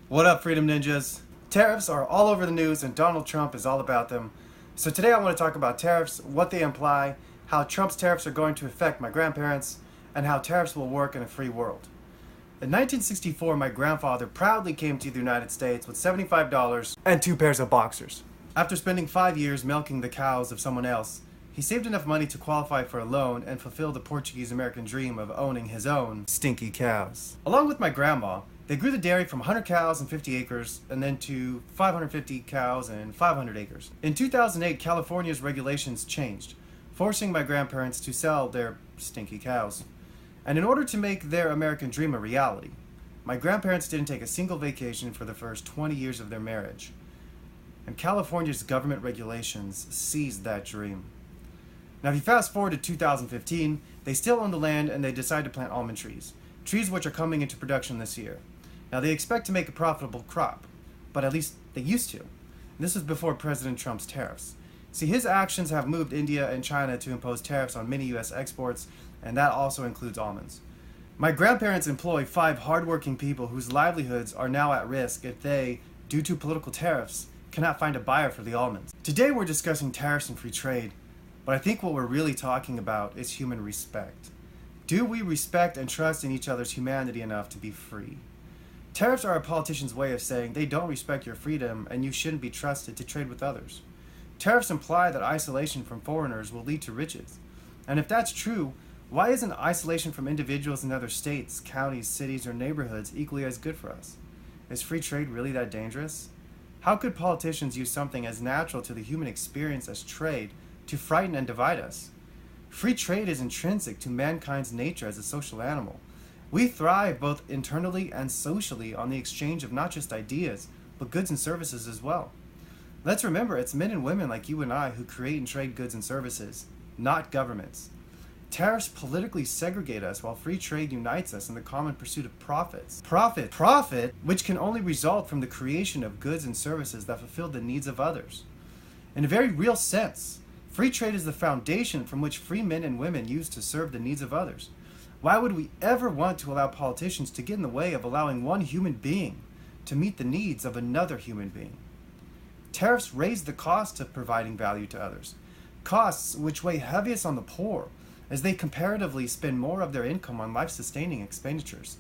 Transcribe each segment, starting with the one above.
What up, Freedom Ninjas? Tariffs are all over the news and Donald Trump is all about them. So today I want to talk about tariffs, what they imply, how Trump's tariffs are going to affect my grandparents, and how tariffs will work in a free world. In 1964, my grandfather proudly came to the United States with $75 and 2 pairs of boxers. After spending 5 years milking the cows of someone else, he saved enough money to qualify for a loan and fulfill the Portuguese-American dream of owning his own stinky cows. Along with my grandma, they grew the dairy from 100 cows and 50 acres and then to 550 cows and 500 acres. In 2008, California's regulations changed, forcing my grandparents to sell their stinky cows. And in order to make their American dream a reality, my grandparents didn't take a single vacation for the first 20 years of their marriage. And California's government regulations seized that dream. Now, if you fast forward to 2015, they still own the land and they decide to plant almond trees which are coming into production this year. Now, they expect to make a profitable crop, but at least they used to. And this was before President Trump's tariffs. See, his actions have moved India and China to impose tariffs on many U.S. exports, and that also includes almonds. My grandparents employ 5 hardworking people whose livelihoods are now at risk if they, due to political tariffs, cannot find a buyer for the almonds. Today we're discussing tariffs and free trade, but I think what we're really talking about is human respect. Do we respect and trust in each other's humanity enough to be free? Tariffs are a politician's way of saying they don't respect your freedom and you shouldn't be trusted to trade with others. Tariffs imply that isolation from foreigners will lead to riches. And if that's true, why isn't isolation from individuals in other states, counties, cities, or neighborhoods equally as good for us? Is free trade really that dangerous? How could politicians use something as natural to the human experience as trade to frighten and divide us? Free trade is intrinsic to mankind's nature as a social animal. We thrive both internally and socially on the exchange of not just ideas, but goods and services as well. Let's remember, it's men and women like you and I who create and trade goods and services, not governments. Tariffs politically segregate us while free trade unites us in the common pursuit of profits. Profit, which can only result from the creation of goods and services that fulfill the needs of others. In a very real sense, free trade is the foundation from which free men and women use to serve the needs of others. Why would we ever want to allow politicians to get in the way of allowing one human being to meet the needs of another human being? Tariffs raise the cost of providing value to others, costs which weigh heaviest on the poor, as they comparatively spend more of their income on life-sustaining expenditures.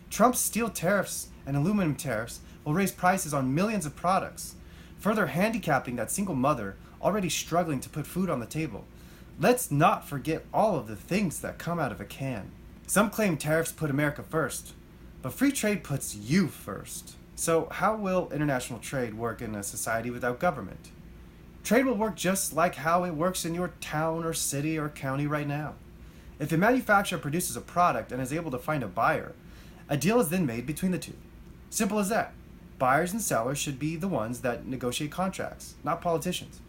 Trump's steel tariffs and aluminum tariffs will raise prices on millions of products, further handicapping that single mother already struggling to put food on the table. Let's not forget all of the things that come out of a can. Some claim tariffs put America first, but free trade puts you first. So how will international trade work in a society without government? Trade will work just like how it works in your town or city or county right now. If a manufacturer produces a product and is able to find a buyer, a deal is then made between the two. Simple as that. Buyers and sellers should be the ones that negotiate contracts, not politicians.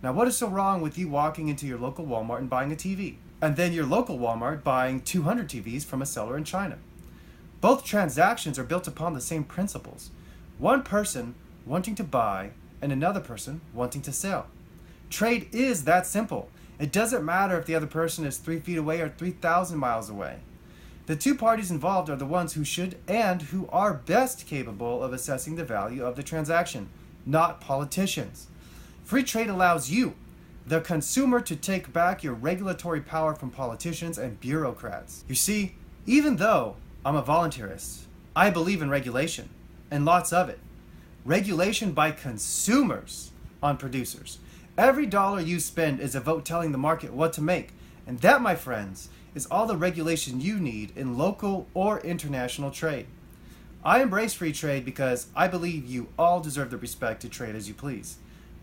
Now, what is so wrong with you walking into your local Walmart and buying a TV, and then your local Walmart buying 200 TVs from a seller in China? Both transactions are built upon the same principles. One person wanting to buy and another person wanting to sell. Trade is that simple. It doesn't matter if the other person is 3 feet away or 3,000 miles away. The two parties involved are the ones who should and who are best capable of assessing the value of the transaction, not politicians. Free trade allows you, the consumer, to take back your regulatory power from politicians and bureaucrats. You see, even though I'm a voluntarist, I believe in regulation, and lots of it. Regulation by consumers on producers. Every dollar you spend is a vote telling the market what to make, and that, my friends, is all the regulation you need in local or international trade. I embrace free trade because I believe you all deserve the respect to trade as you please.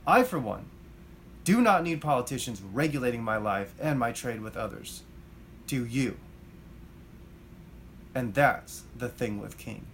I, for one, do not need politicians regulating my life and my trade with others. Do you? And that's the thing with King.